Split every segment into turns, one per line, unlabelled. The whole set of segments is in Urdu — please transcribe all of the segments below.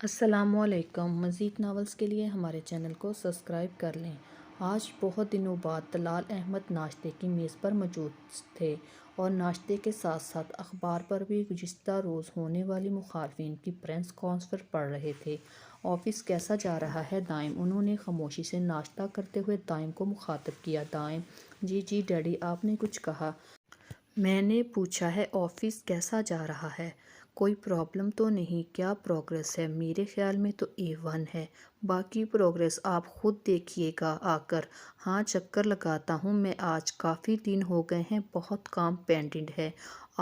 السلام علیکم۔ مزید ناولز کے لیے ہمارے چینل کو سبسکرائب کر لیں۔ آج بہت دنوں بعد طلال احمد ناشتے کی میز پر موجود تھے اور ناشتے کے ساتھ ساتھ اخبار پر بھی گزشتہ روز ہونے والی مخالفین کی پریس کانفرنس پڑھ رہے تھے۔ آفس کیسا جا رہا ہے دائم؟ انہوں نے خاموشی سے ناشتہ کرتے ہوئے دائم کو مخاطب کیا۔ دائم: جی ڈیڈی، آپ نے کچھ کہا؟ میں نے پوچھا ہے آفس کیسا جا رہا ہے؟ کوئی پرابلم تو نہیں؟ کیا پروگریس ہے؟ میرے خیال میں تو A1 ہے۔ باقی پروگریس آپ خود دیکھیے گا آ کر۔ ہاں، چکر لگاتا ہوں میں۔ آج کافی دن ہو گئے ہیں، بہت کام پینڈنگ ہے۔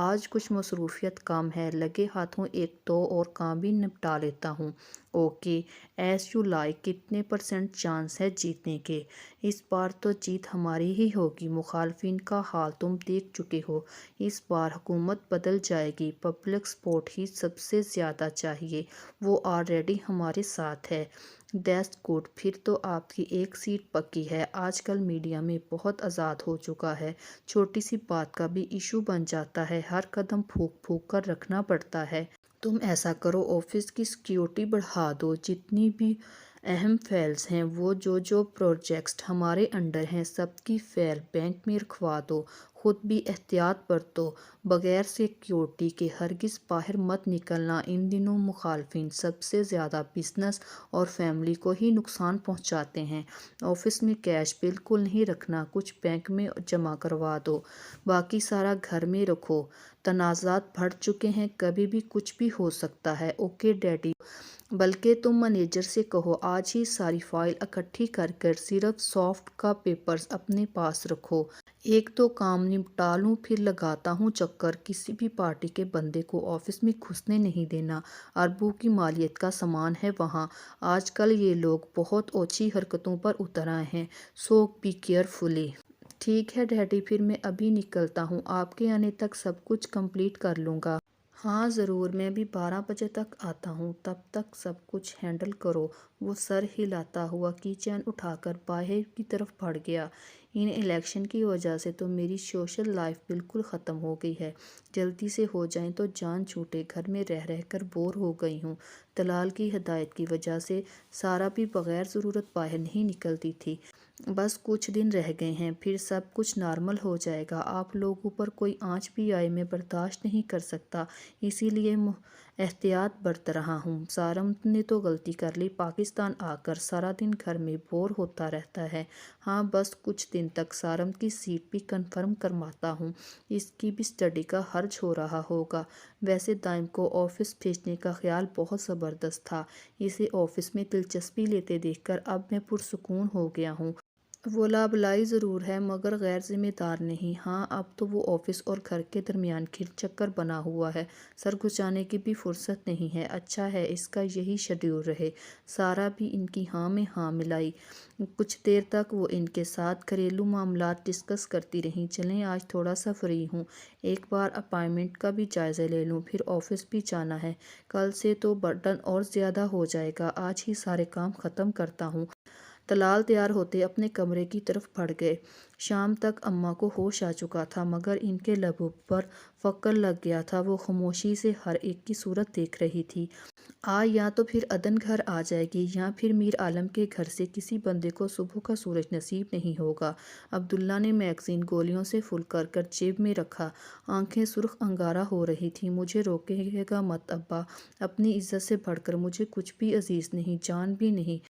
آج کچھ مصروفیت کم ہے، لگے ہاتھوں ایک دو اور کام بھی نپٹا لیتا ہوں۔ Okay, as you like. کتنے % چانس ہے جیتنے کے؟ اس بار تو جیت ہماری ہی ہوگی۔ مخالفین کا حال تم دیکھ چکے ہو۔ اس بار حکومت بدل جائے گی۔ پبلک سپورٹ ہی سب سے زیادہ چاہیے، وہ آلریڈی ہمارے ساتھ ہے۔ دیٹس گڈ، پھر تو آپ کی ایک سیٹ پکی ہے۔ آج کل میڈیا میں بہت آزاد ہو چکا ہے، چھوٹی سی بات کا بھی ایشو بن جاتا ہے، ہر قدم پھونک پھونک کر رکھنا پڑتا ہے۔ تم ایسا کرو، آفس کی سیکیورٹی بڑھا دو، جتنی بھی اہم فائلز ہیں، وہ جو پروجیکٹس ہمارے انڈر ہیں، سب کی فائل بینک میں رکھوا دو۔ خود بھی احتیاط برتو، بغیر سیکیورٹی کے ہرگز باہر مت نکلنا۔ ان دنوں مخالفین سب سے زیادہ بزنس اور فیملی کو ہی نقصان پہنچاتے ہیں۔ آفس میں کیش بالکل نہیں رکھنا، کچھ بینک میں جمع کروا دو، باقی سارا گھر میں رکھو۔ تنازعات بڑھ چکے ہیں، کبھی بھی کچھ بھی ہو سکتا ہے۔ اوکے ڈیڈی، بلکہ تم مینیجر سے کہو آج ہی ساری فائل اکٹھی کر صرف سافٹ کا پیپرز اپنے پاس رکھو۔ ایک دو کام نپٹا لوں پھر لگاتا ہوں چکر۔ کسی بھی پارٹی کے بندے کو آفس میں گھسنے نہیں دینا، اربوں کی مالیت کا سامان ہے وہاں۔ آج کل یہ لوگ بہت اوچھی حرکتوں پر اتر آئے ہیں، سو بی کیئرفلی۔ ٹھیک ہے ڈیڈی، پھر میں ابھی نکلتا ہوں، آپ کے آنے تک سب کچھ کمپلیٹ کر لوں گا۔ ہاں ضرور، میں بھی 12 بجے تک آتا ہوں، تب تک سب کچھ ہینڈل کرو۔ وہ سر ہلاتا ہوا کی چین اٹھا کر باہر کی طرف بڑھ گیا۔ ان الیکشن کی وجہ سے تو میری سوشل لائف بالکل ختم ہو گئی ہے، جلدی سے ہو جائیں تو جان چھوٹے، گھر میں رہ کر بور ہو گئی ہوں۔ طلال کی ہدایت کی وجہ سے سارا بھی بغیر ضرورت باہر نہیں نکلتی تھی۔ بس کچھ دن رہ گئے ہیں، پھر سب کچھ نارمل ہو جائے گا۔ آپ لوگوں پر کوئی آنچ بھی آئے میں برداشت نہیں کر سکتا، اسی لیے احتیاط برت رہا ہوں۔ سارم نے تو غلطی کر لی، پاکستان آ کر سارا دن گھر میں بور ہوتا رہتا ہے۔ ہاں بس کچھ دن تک سارم کی سیٹ بھی کنفرم کرواتا ہوں، اس کی بھی اسٹڈی کا خرچ ہو رہا ہوگا۔ ویسے دائم کو آفس بھیجنے کا خیال بہت زبردست تھا، اسے آفس میں دلچسپی لیتے دیکھ کر اب میں پرسکون ہو گیا ہوں۔ وہ لابلائی ضرور ہے مگر غیر ذمہ دار نہیں۔ ہاں اب تو وہ آفس اور گھر کے درمیان کھل چکر بنا ہوا ہے، سر گھسانے کی بھی فرصت نہیں ہے۔ اچھا ہے اس کا یہی شیڈول رہے۔ سارا بھی ان کی ہاں میں ہاں ملائی۔ کچھ دیر تک وہ ان کے ساتھ گھریلو معاملات ڈسکس کرتی رہیں۔ چلیں آج تھوڑا سا فری ہوں، ایک بار اپائنٹمنٹ کا بھی جائزہ لے لوں، پھر آفس بھی جانا ہے، کل سے تو برڈن اور زیادہ ہو جائے گا، آج ہی سارے کام ختم کرتا ہوں۔ طلال تیار ہوتے اپنے کمرے کی طرف بڑھ گئے۔ شام تک اماں کو ہوش آ چکا تھا مگر ان کے لبوں پر فکر لگ گیا تھا، وہ خاموشی سے ہر ایک کی صورت دیکھ رہی تھی۔ یا تو پھر عدن گھر آ جائے گی یا پھر میر عالم کے گھر سے کسی بندے کو صبح کا سورج نصیب نہیں ہوگا۔ عبداللہ نے میگزین گولیوں سے فل کر جیب میں رکھا، آنکھیں سرخ انگارہ ہو رہی تھیں۔ مجھے روکیے گا مت ابا، اپنی عزت سے بڑھ کر مجھے کچھ بھی عزیز نہیں، جان بھی نہیں۔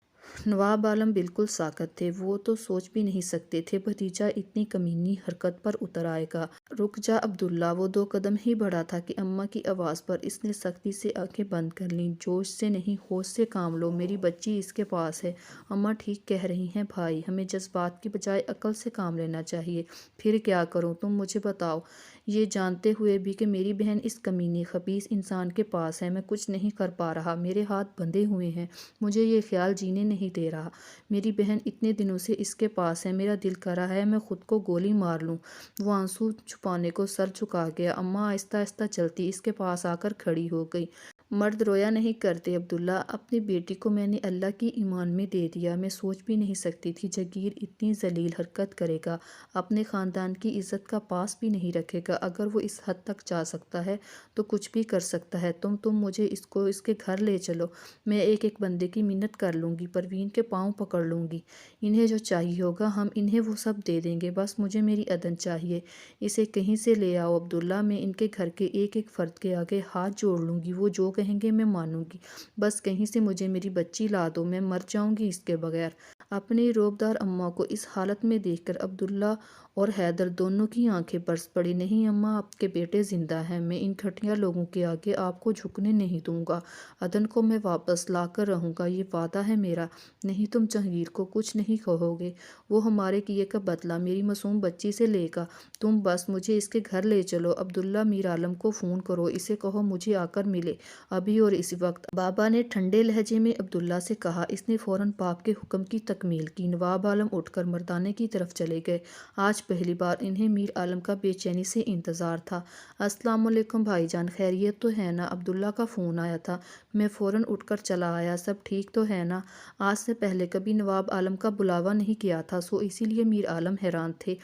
نواب عالم بالکل ساکت تھے، وہ تو سوچ بھی نہیں سکتے تھے بھتیجا اتنی کمینی حرکت پر اتر آئے گا۔ رک جا عبداللہ، وہ 2 قدم ہی بڑھا تھا کہ اماں کی آواز پر اس نے سختی سے آنکھیں بند کر لیں۔ جوش سے نہیں ہوش سے کام لو، میری بچی اس کے پاس ہے۔ اماں ٹھیک کہہ رہی ہیں بھائی، ہمیں جذبات کی بجائے عقل سے کام لینا چاہیے۔ پھر کیا کروں تم مجھے بتاؤ، یہ جانتے ہوئے بھی کہ میری بہن اس کمینے خبیث انسان کے پاس ہے میں کچھ نہیں کر پا رہا، میرے ہاتھ بندھے ہوئے ہیں، مجھے یہ خیال جینے نہیں دے رہا۔ میری بہن اتنے دنوں سے اس کے پاس ہے، میرا دل کر رہا ہے میں خود کو گولی مار لوں۔ وہ آنسو چھپانے کو سر جھکا گیا۔ اماں آہستہ آہستہ چلتی اس کے پاس آ کر کھڑی ہو گئی۔ مرد رویا نہیں کرتے عبداللہ، اپنی بیٹی کو میں نے اللہ کی ایمان میں دے دیا۔ میں سوچ بھی نہیں سکتی تھی جگیر اتنی ذلیل حرکت کرے گا، اپنے خاندان کی عزت کا پاس بھی نہیں رکھے گا۔ اگر وہ اس حد تک جا سکتا ہے تو کچھ بھی کر سکتا ہے۔ تم مجھے اس کے گھر لے چلو، میں ایک ایک بندے کی منت کر لوں گی، پروین کے پاؤں پکڑ لوں گی، انہیں جو چاہیے ہوگا ہم انہیں وہ سب دے دیں گے، بس مجھے میری عدن چاہیے۔ اسے کہیں سے لے آؤ عبداللہ، میں ان کے گھر کے ایک ایک فرد کے آگے ہاتھ جوڑ لوں گی، وہ جو کہیں گے میں مانوں گی، بس کہیں سے مجھے میری بچی لا دو، میں مر جاؤں گی اس کے بغیر۔ اپنی روبدار اماں کو اس حالت میں دیکھ کر عبداللہ اور حیدر دونوں کی آنکھیں برس پڑی۔ نہیں اماں، آپ کے بیٹے زندہ ہیں، میں ان گھٹیا لوگوں کے آگے آپ کو جھکنے نہیں دوں گا، عدن کو میں واپس لا کر رہوں گا، یہ وعدہ ہے میرا۔ نہیں، تم جہانگیر کو کچھ نہیں کہو گے، وہ ہمارے کیے کا بدلہ میری معصوم بچی سے لے گا، تم بس مجھے اس کے گھر لے چلو۔ عبداللہ، میر عالم کو فون کرو، اسے کہو مجھے آ کر ملے، ابھی اور اسی وقت۔ بابا نے ٹھنڈے لہجے میں عبداللہ سے کہا۔ اس نے فوراً باپ کے حکم کی تکمیل کی۔ نواب عالم اٹھ کر مردانے کی طرف چلے گئے۔ آج پہلی بار انہیں میر عالم کا بے چینی سے انتظار تھا۔ السلام علیکم بھائی جان، خیریت تو ہے نا؟ عبداللہ کا فون آیا تھا، میں فوراً اٹھ کر چلا آیا، سب ٹھیک تو ہے نا؟ آج سے پہلے کبھی نواب عالم کا بلاوا نہیں کیا تھا، سو اسی لیے میر عالم حیران تھے۔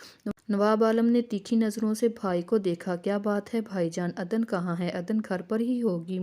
نواب عالم نے تیکھی نظروں سے بھائی کو دیکھا۔ کیا بات ہے بھائی جان، عدن کہاں ہے؟ عدن گھر پر ہی ہوگی،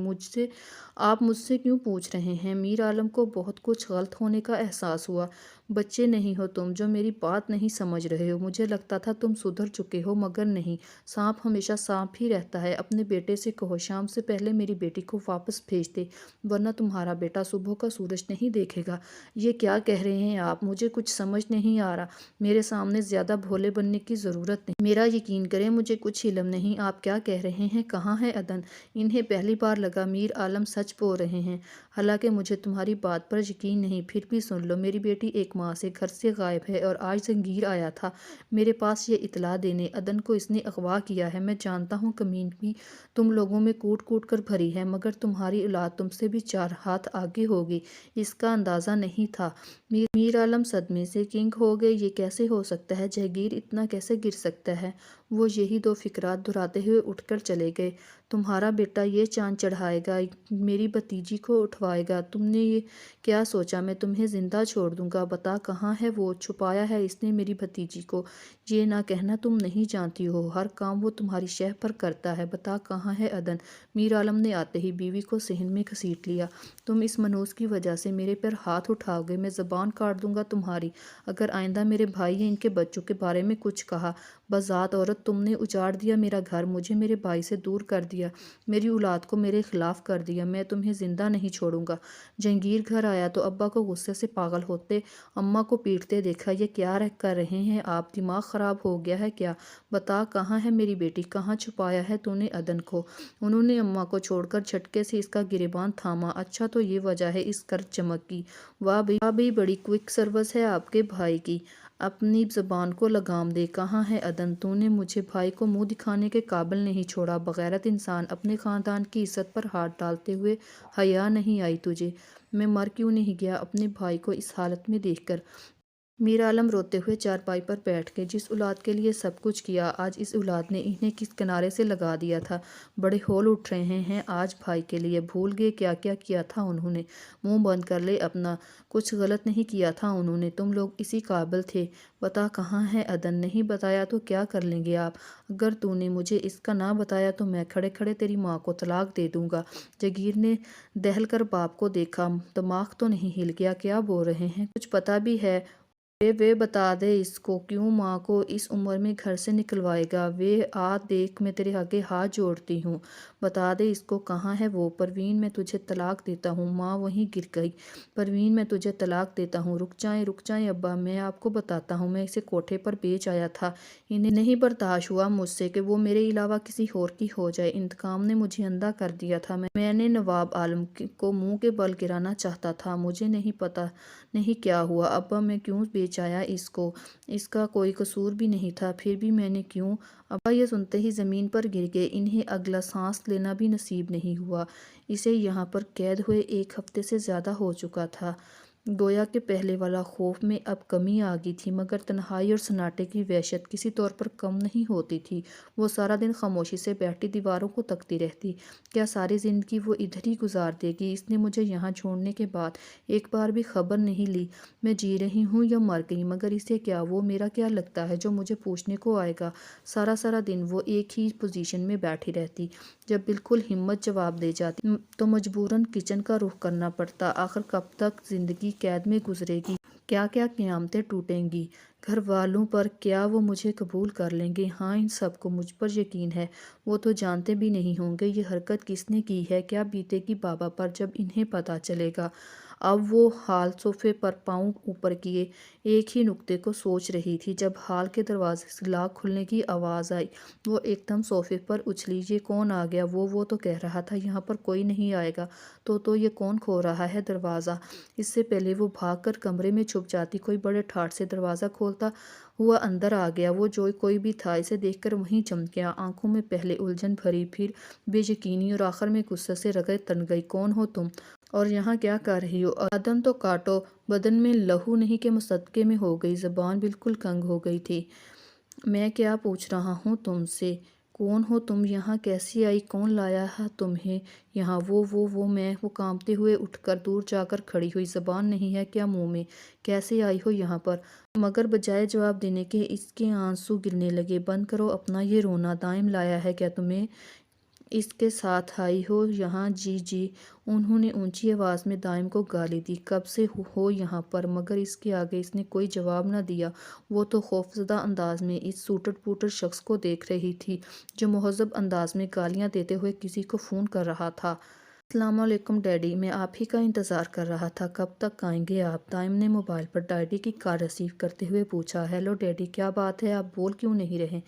آپ مجھ سے کیوں پوچھ رہے ہیں؟ میر عالم کو بہت کچھ غلط ہونے کا احساس ہوا۔ بچے نہیں ہو تم جو میری بات نہیں سمجھ رہے ہو، مجھے لگتا تھا تم سدھر چکے ہو، مگر نہیں، سانپ ہمیشہ سانپ ہی رہتا ہے۔ اپنے بیٹے سے کہو شام سے پہلے میری بیٹی کو واپس بھیج دے، ورنہ تمہارا بیٹا صبح کا سورج نہیں دیکھے گا۔ یہ کیا کہہ رہے ہیں آپ؟ مجھے کچھ سمجھ نہیں آ رہا، میرے سامنے زیادہ بھولے بننے کی ضرورت نہیں، میرا یقین کریں مجھے کچھ علم نہیں، آپ کیا کہہ رہے ہیں؟ کہاں ہے عدن؟ انہیں پہلی بار لگا میر عالم سچ بول رہے ہیں، حالانکہ مجھے تمہاری بات پر یقین نہیں، پھر بھی سن لو، میری بیٹی ایک ماہ سے گھر سے غائب ہے، اور آج جہانگیر آیا تھا میرے پاس یہ اطلاع دینے، عدن کو اس نے اغوا کیا ہے۔ میں جانتا ہوں کمینگی تم لوگوں میں کوٹ کوٹ کر بھری ہے، مگر تمہاری اولاد تم سے بھی 4 ہاتھ آگے ہوگی، اس کا اندازہ نہیں تھا۔ میر عالم صدمے سے کنگ ہو گئے، یہ کیسے ہو سکتا ہے؟ جہانگیر اتنا کیسے گر سکتا ہے؟ وہ یہی 2 فقرات دہراتے ہوئے اٹھ کر چلے گئے۔ تمہارا بیٹا یہ چاند چڑھائے گا، میری بھتیجی کو اٹھوائے گا، تم نے یہ کیا سوچا میں تمہیں زندہ چھوڑ دوں گا؟ بتا کہاں ہے وہ؟ چھپایا ہے اس نے میری بھتیجی کو، یہ نہ کہنا تم نہیں جانتی ہو، ہر کام وہ تمہاری شہ پر کرتا ہے، بتا کہاں ہے عدن؟ میر عالم نے آتے ہی بیوی کو صحن میں گھسیٹ لیا۔ تم اس منحوس کی وجہ سے میرے پر ہاتھ اٹھاؤ گے، میں زبان کاٹ دوں گا تمہاری، اگر آئندہ میرے بھائی یا ان کے بچوں کے بارے میں کچھ کہا۔ بذات عورت تم نے اجاڑ دیا میرا گھر، مجھے میرے بھائی سے دور کر دیا، میری اولاد کو میرے خلاف کر دیا، میں تمہیں زندہ نہیں چھوڑوں گا۔ جہانگیر گھر آیا تو ابا کو غصے سے پاگل ہوتے اماں کو پیٹتے دیکھا۔ یہ کیا کر رہے ہیں آپ؟ دماغ خراب ہو گیا ہے کیا؟ بتا کہاں ہے میری بیٹی، کہاں چھپایا ہے تو نے عدن کو؟ انہوں نے اماں کو چھوڑ کر جھٹکے سے اس کا گریبان تھاما۔ اچھا تو یہ وجہ ہے اس کر چمک کی، واہ بھئی بڑی کوئک سروس ہے آپ کے بھائی کی، اپنی زبان کو لگام دے، کہاں ہے عدن؟ تو نے مجھے بھائی کو منہ دکھانے کے قابل نہیں چھوڑا، بغیرت انسان، اپنے خاندان کی عزت پر ہاتھ ڈالتے ہوئے حیا نہیں آئی تجھے؟ میں مر کیوں نہیں گیا اپنے بھائی کو اس حالت میں دیکھ کر؟ میر عالم روتے ہوئے چارپائی پر بیٹھ گئے۔ جس اولاد کے لیے سب کچھ کیا، آج اس اولاد نے انہیں کس کنارے سے لگا دیا تھا؟ بڑے ہول اٹھ رہے ہیں آج بھائی کے لیے، بھول گئے کیا کیا کیا تھا انہوں نے؟ منہ بند کر لے اپنا، کچھ غلط نہیں کیا تھا انہوں نے، تم لوگ اسی قابل تھے۔ بتا کہاں ہے عدن؟ نہیں بتایا تو کیا کر لیں گے آپ؟ اگر تو نے مجھے اس کا نہ بتایا تو میں کھڑے کھڑے تیری ماں کو طلاق دے دوں گا۔ جہانگیر نے دہل کر باپ کو دیکھا، دماغ تو نہیں ہل گیا؟ کیا بول رہے ہیں؟ کچھ پتہ بھی ہے؟ وے بتا دے اس کو، کیوں ماں کو اس عمر میں گھر سے نکلوائے گا؟ وے آ دیکھ، میں تیرے آگے ہاتھ جوڑتی ہوں، بتا دے اس کو کہاں ہے وہ؟ پروین، میں تجھے طلاق دیتا ہوں۔ ماں وہیں گر گئی۔ پروین، میں تجھے طلاق دیتا ہوں۔ رک جائیں ابا، میں آپ کو بتاتا ہوں، میں اسے کوٹھے پر بیچ آیا تھا، انہیں نہیں برداشت ہوا مجھ سے کہ وہ میرے علاوہ کسی اور کی ہو جائے، انتقام نے مجھے اندھا کر دیا تھا، میں نے نواب عالم کو منہ کے بل گرانا چاہتا تھا، مجھے نہیں پتا نہیں کیا ہوا ابا، میں کیوں بیچ آیا اس کو، اس کا کوئی قصور بھی نہیں تھا، پھر بھی میں نے کیوں؟ ابا یہ سنتے ہی زمین پر گر گئے، انہیں اگلا سانس لینا بھی نصیب نہیں ہوا۔ اسے یہاں پر قید ہوئے 1 ہفتے سے زیادہ ہو چکا تھا۔ گویا کہ پہلے والا خوف میں اب کمی آ گئی تھی، مگر تنہائی اور سناٹے کی وحشت کسی طور پر کم نہیں ہوتی تھی۔ وہ سارا دن خاموشی سے بیٹھی دیواروں کو تکتی رہتی۔ کیا ساری زندگی وہ ادھر ہی گزار دے گی؟ اس نے مجھے یہاں چھوڑنے کے بعد ایک بار بھی خبر نہیں لی میں جی رہی ہوں یا مر گئی، مگر اسے کیا، وہ میرا کیا لگتا ہے جو مجھے پوچھنے کو آئے گا؟ سارا دن وہ ایک ہی پوزیشن میں بیٹھی رہتی۔ جب بالکل ہمت جواب دے جاتی تو مجبوراً کچن کا رخ کرنا پڑتا۔ آخر کب تک زندگی قید میں گزرے گی؟ کیا کیا قیامتیں ٹوٹیں گی؟ گھر والوں پر، کیا وہ مجھے قبول کر لیں گے؟ ہاں، ان سب کو مجھ پر یقین ہے۔ وہ تو جانتے بھی نہیں ہوں گے یہ حرکت کس نے کی ہے۔ کیا بیتے گی بابا پر جب انہیں پتہ چلے گا؟ اب وہ ہال صوفے پر پاؤں اوپر کیے ایک ہی نکتے کو سوچ رہی تھی جب ہال کے دروازے سے لاک کھلنے کی آواز آئی۔ وہ ایک دم صوفے پر اچھلی۔ یہ کون آ گیا؟ وہ تو کہہ رہا تھا یہاں پر کوئی نہیں آئے گا، تو یہ کون کھو رہا ہے دروازہ؟ اس سے پہلے وہ بھاگ کر کمرے میں چھپ جاتی، کوئی بڑے ٹھاٹ سے دروازہ کھولتا ہوا اندر آ گیا۔ وہ جو کوئی بھی تھا اسے دیکھ کر وہیں چمکیا، آنکھوں میں پہلے الجھن بھری، پھر بے یقینی اور آخر میں غصے سے رگیں تن گئی۔ کون ہو تم؟ اور یہاں کیا کر رہی ہو؟ آدم تو کاٹو۔ بدن میں لہو نہیں کہ مصدقے میں ہو گئی، زبان بالکل کنگ ہو گئی تھی۔ میں کیا پوچھ رہا ہوں تم سے؟ کون ہو تم؟ یہاں کیسی آئی؟ کون لایا ہے تمہیں یہاں؟ وہ کانپتے ہوئے اٹھ کر دور جا کر کھڑی ہوئی۔ زبان نہیں ہے کیا منہ میں؟ کیسے آئی ہو یہاں پر؟ مگر بجائے جواب دینے کے اس کے آنسو گرنے لگے۔ بند کرو اپنا یہ رونا۔ دائم لایا ہے کیا تمہیں؟ اس کے ساتھ آئی ہو یہاں؟ جی۔ انہوں نے اونچی آواز میں دائم کو گالی دی۔ کب سے ہو یہاں پر؟ مگر اس کے آگے اس نے کوئی جواب نہ دیا۔ وہ تو خوفزدہ انداز میں اس سوٹڑ پوٹڑ شخص کو دیکھ رہی تھی جو مہذب انداز میں گالیاں دیتے ہوئے کسی کو فون کر رہا تھا۔ السلام علیکم ڈیڈی، میں آپ ہی کا انتظار کر رہا تھا۔ کب تک آئیں گے آپ؟ دائم نے موبائل پر ڈیڈی کی کال ریسیو کرتے ہوئے پوچھا۔ ہیلو ڈیڈی، کیا بات ہے؟ آپ بول کیوں نہیں رہے؟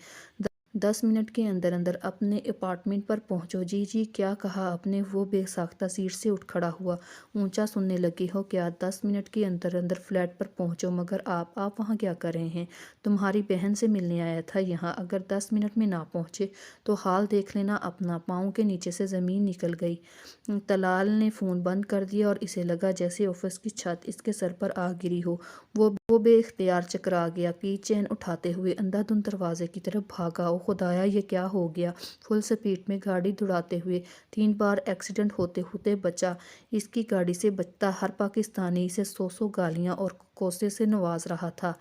10 منٹ کے اندر اندر اپنے اپارٹمنٹ پر پہنچو۔ جی، کیا کہا آپ نے؟ وہ بے ساختہ سیٹ سے اٹھ کھڑا ہوا۔ اونچا سننے لگے ہو کیا؟ 10 منٹ کے اندر اندر فلیٹ پر پہنچو۔ مگر آپ وہاں کیا کر رہے ہیں؟ تمہاری بہن سے ملنے آیا تھا یہاں۔ اگر 10 منٹ میں نہ پہنچے تو حال دیکھ لینا اپنا۔ پاؤں کے نیچے سے زمین نکل گئی۔ طلال نے فون بند کر دیا اور اسے لگا جیسے آفس کی چھت اس کے سر پر آ گری ہو۔ وہ بے اختیار چکرا گیا، کی چین اٹھاتے ہوئے اندھا دھند دروازے کی طرف بھاگا۔ او خدایا، یہ کیا ہو گیا؟ فل سپیڈ میں گاڑی دوڑاتے ہوئے 3 بار ایکسیڈنٹ ہوتے ہوتے بچا۔ اس کی گاڑی سے بچتا ہر پاکستانی اسے 100 گالیاں اور کوسے سے نواز رہا تھا۔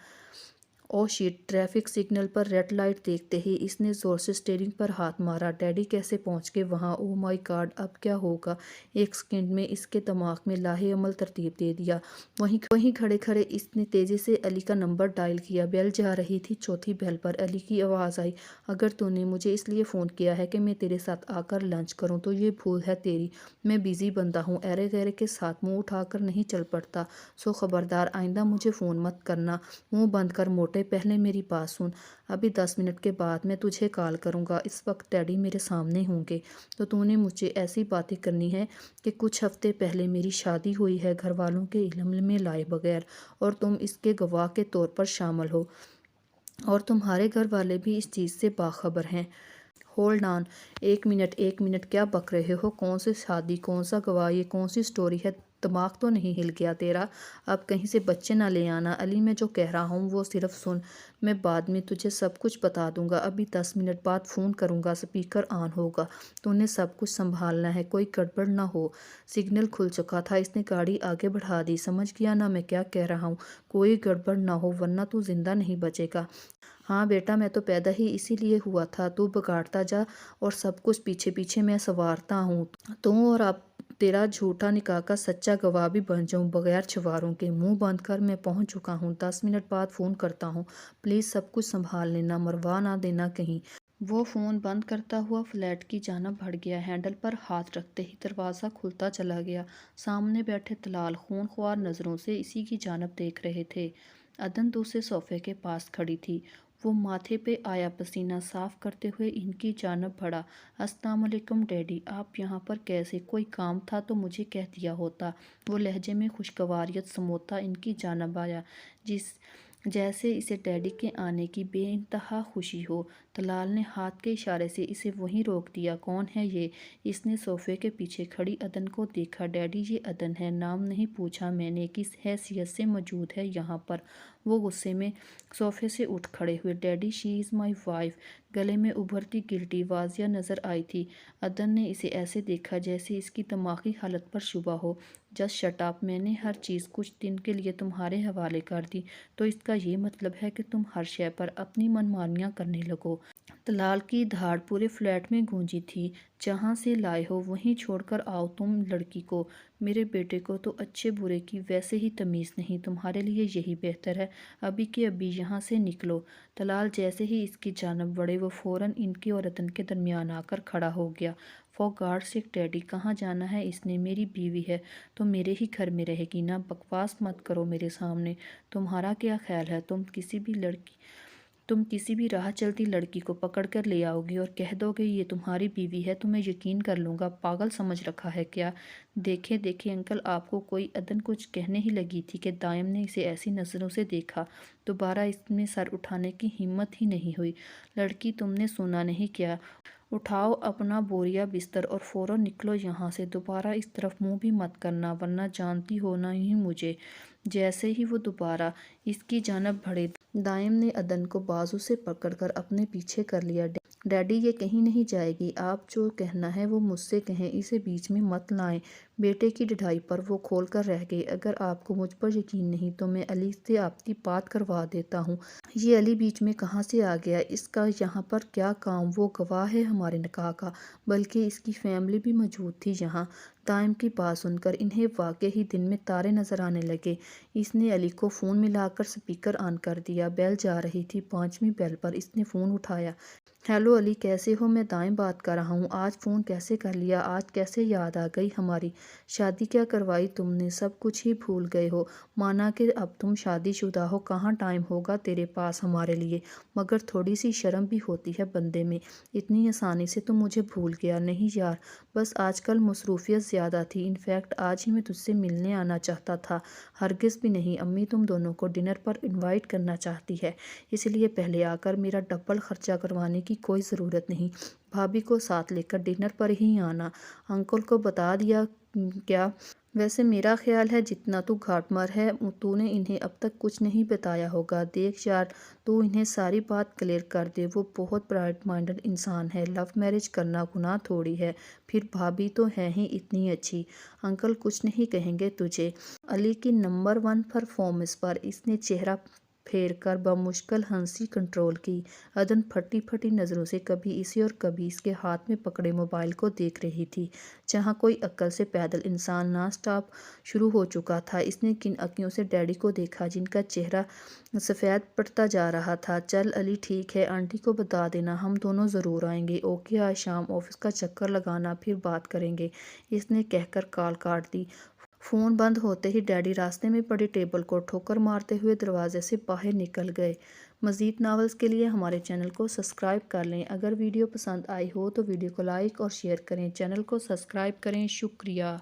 او شٹ! ٹریفک سگنل پر ریڈ لائٹ دیکھتے ہی اس نے زور سے اسٹیئرنگ پر ہاتھ مارا۔ ڈیڈی کیسے پہنچ گئے وہاں؟ او مائی گاڈ! اب کیا ہوگا؟ ایک سیکنڈ میں اس کے دماغ میں لاہے عمل ترتیب دے دیا۔ وہیں کھڑے کھڑے اس نے تیزی سے علی کا نمبر ڈائل کیا۔ بیل جا رہی تھی، چوتھی بیل پر علی کی آواز آئی۔ اگر تو نے مجھے اس لیے فون کیا ہے کہ میں تیرے ساتھ آ کر لنچ کروں تو یہ بھول ہے تیری۔ میں بزی بندہ ہوں، ایرے غیرے کے ساتھ منہ اٹھا کر نہیں چل پڑتا، سو خبردار آئندہ مجھے فون مت کرنا۔ منہ بند کر موٹے، پہلے میری بات سن۔ ابھی 10 منٹ کے بعد میں تجھے کال کروں گا۔ اس وقت ڈیڈی میرے سامنے ہوں گے تو نے مجھے ایسی باتیں کرنی ہے کہ کچھ ہفتے پہلے میری شادی ہوئی ہے گھر والوں کے علم میں لائے بغیر، اور تم اس کے گواہ کے طور پر شامل ہو، اور تمہارے گھر والے بھی اس چیز سے باخبر ہیں۔ Hold on! ایک منٹ، کیا بک رہے ہو؟ کون سی شادی؟ کون سا گواہ؟ یہ کون سی سٹوری ہے؟ دماغ تو نہیں ہل گیا تیرا؟ اب کہیں سے بچے نہ لے آنا۔ علی، میں جو کہہ رہا ہوں وہ صرف سن، میں بعد میں تجھے سب کچھ بتا دوں گا۔ ابھی 10 منٹ بعد فون کروں گا، سپیکر آن ہوگا، تو نے سب کچھ سنبھالنا ہے، کوئی گڑبڑ نہ ہو۔ سگنل کھل چکا تھا، اس نے گاڑی آگے بڑھا دی۔ سمجھ گیا نا میں کیا کہہ رہا ہوں؟ کوئی گڑبڑ نہ ہو ورنہ تو زندہ نہیں بچے گا۔ ہاں بیٹا، میں تو پیدا ہی اسی لیے ہوا تھا، تو بگاڑتا جا اور سب کچھ پیچھے پیچھے میں سنوارتا ہوں، تو اور اب تیرا جھوٹا نکاح کا سچا گواہ بھی بن جاؤں بغیر چھواروں کے۔ منہ بند کر، میں پہنچ چکا ہوں، 10 منٹ بعد فون کرتا ہوں، پلیز سب کچھ سنبھال لینا، مروا نہ دینا کہیں۔ وہ فون بند کرتا ہوا فلیٹ کی جانب بڑھ گیا۔ ہینڈل پر ہاتھ رکھتے ہی دروازہ کھلتا چلا گیا۔ سامنے بیٹھے طلال خون خوار نظروں سے اسی کی جانب دیکھ رہے تھے۔ عدن دوسرے صوفے کے پاس کھڑی تھی۔ وہ ماتھے پہ آیا پسینہ صاف کرتے ہوئے ان کی جانب بڑھا۔ السلام علیکم ڈیڈی، آپ یہاں پر کیسے؟ کوئی کام تھا تو مجھے کہہ دیا ہوتا۔ وہ لہجے میں خوشگواریت سموتا ان کی جانب آیا۔ جیسے اسے ڈیڈی کے آنے کی بے انتہا خوشی ہو۔ طلال نے ہاتھ کے اشارے سے اسے وہیں روک دیا۔ کون ہے یہ؟ اس نے صوفے کے پیچھے کھڑی عدن کو دیکھا۔ ڈیڈی یہ عدن ہے، نام نہیں پوچھا میں نے، کس حیثیت سے موجود ہے یہاں پر؟ وہ غصے میں صوفے سے اٹھ کھڑے ہوئے۔ Daddy she is my wife. گلے میں ابھرتی گلٹی واضح نظر آئی تھی۔ عدن نے اسے ایسے دیکھا جیسے اس کی دماغی حالت پر شبہ ہو۔ جسٹ شٹ اپ، میں نے ہر چیز کچھ دن کے لیے تمہارے حوالے کر دی، تو اس کا یہ مطلب ہے کہ تم ہر شے پر اپنی من مانیاں کرنے لگو۔ طلال کی دھاڑ پورے فلیٹ میں گونجی تھی۔ جہاں سے لائے ہو وہیں چھوڑ کر آؤ تم لڑکی کو۔ میرے بیٹے کو تو اچھے برے کی ویسے ہی تمیز نہیں، تمہارے لیے یہی بہتر ہے ابھی کے ابھی یہاں سے نکلو۔ طلال جیسے ہی اس کی جانب بڑھے وہ فوراً ان کی اور عدن کے درمیان آ کر کھڑا ہو گیا۔ فار گاڈ سیک ڈیڈی، کہاں جانا ہے اس نے؟ میری بیوی ہے تو میرے ہی گھر میں رہے گی نا، بکواس مت کرو میرے سامنے۔ تمہارا کیا خیال ہے تم کسی بھی راہ چلتی لڑکی کو پکڑ کر لے آؤ گے اور کہہ دو گے یہ تمہاری بیوی ہے تو میں یقین کر لوں گا؟ پاگل سمجھ رکھا ہے کیا؟ دیکھیں انکل، آپ کو کوئی؟ عدن کچھ کہنے ہی لگی تھی کہ دائم نے اسے ایسی نظروں سے دیکھا، دوبارہ اس میں سر اٹھانے کی ہمت ہی نہیں ہوئی۔ لڑکی، تم نے سنا نہیں کیا؟ اٹھاؤ اپنا بوریا بستر اور فوراً نکلو یہاں سے، دوبارہ اس طرف منہ بھی مت کرنا ورنہ جانتی ہو نا ہی مجھے۔ جیسے ہی وہ دوبارہ اس کی جانب بڑھے، دائم نے عدن کو بازو سے پکڑ کر اپنے پیچھے کر لیا۔ ڈیڈی، یہ کہیں نہیں جائے گی، آپ جو کہنا ہے وہ مجھ سے کہیں، اسے بیچ میں مت لائیں۔ بیٹے کی ڈھڈائی پر وہ کھول کر رہ گئی۔ اگر آپ کو مجھ پر یقین نہیں تو میں علی سے آپ کی بات کروا دیتا ہوں۔ یہ علی بیچ میں کہاں سے آ گیا؟ اس کا یہاں پر کیا کام؟ وہ گواہ ہے ہمارے نکاح کا، بلکہ اس کی فیملی بھی موجود تھی یہاں۔ دائم کی بات سن کر انہیں واقع ہی دن میں تارے نظر آنے لگے۔ اس نے علی کو فون ملا کر سپیکر آن کر دیا۔ بیل جا رہی تھی، 5ویں بیل پر اس نے فون اٹھایا۔ ہیلو علی، کیسے ہو؟ میں دائم بات کر رہا ہوں۔ آج فون کیسے کر لیا؟ آج کیسے یاد آ گئی ہماری؟ شادی کیا کروائی تم نے؟ سب کچھ ہی بھول گئے ہو، مانا کہ اب تم شادی شدہ ہو، کہاں ٹائم ہوگا تیرے پاس ہمارے لیے؟ مگر تھوڑی سی شرم بھی ہوتی ہے بندے میں، اتنی آسانی سے تو مجھے بھول گیا؟ نہیں یار، بس آج کل مصروفیت زیادہ تھی، ان فیکٹ آج ہی میں تجھ سے ملنے آنا چاہتا تھا۔ ہرگز بھی نہیں، امی تم دونوں کو ڈنر پر انوائٹ کرنا چاہتی ہے، اس لیے پہلے آ کر میرا ڈبل خرچہ کروانے کی کوئی ضرورت نہیں، بھابھی کو ساتھ لے کر ڈنر پر ہی آنا۔ انکل کو بتا دیا کیا؟ ویسے میرا خیال ہے جتنا تو گھاٹ مار ہے، تو نے انہیں اب تک کچھ نہیں بتایا ہوگا۔ دیکھ یار، تو انہیں ساری بات کلیئر کر دے، وہ بہت برائٹ مائنڈڈ انسان ہے، لو میرج کرنا گناہ تھوڑی ہے، پھر بھابھی تو ہے ہی اتنی اچھی۔ انکل کچھ نہیں کہیں گے تجھے۔ علی کی نمبر 1 پرفارمنس پر اس نے چہرہ پھیر کر بمشکل ہنسی کنٹرول کی۔ عدن پھٹی پھٹی نظروں سے کبھی اسے اور کبھی اس کے ہاتھ میں پکڑے موبائل کو دیکھ رہی تھی۔ جہاں کوئی عقل سے پیدل انسان نان سٹاپ شروع ہو چکا تھا، اس نے کن عقلوں سے ڈیڈی کو دیکھا جن کا چہرہ سفید پڑتا جا رہا تھا۔ چل علی ٹھیک ہے، آنٹی کو بتا دینا ہم دونوں ضرور آئیں گے، اوکے؟ آج شام آفس کا چکر لگانا، پھر بات کریں گے، اس نے کہہ کر کال کاٹ دی۔ فون بند ہوتے ہی ڈیڈی راستے میں پڑی ٹیبل کو ٹھوکر مارتے ہوئے دروازے سے باہر نکل گئے۔ مزید ناولز کے لیے ہمارے چینل کو سبسکرائب کر لیں۔ اگر ویڈیو پسند آئی ہو تو ویڈیو کو لائک اور شیئر کریں، چینل کو سبسکرائب کریں۔ شکریہ۔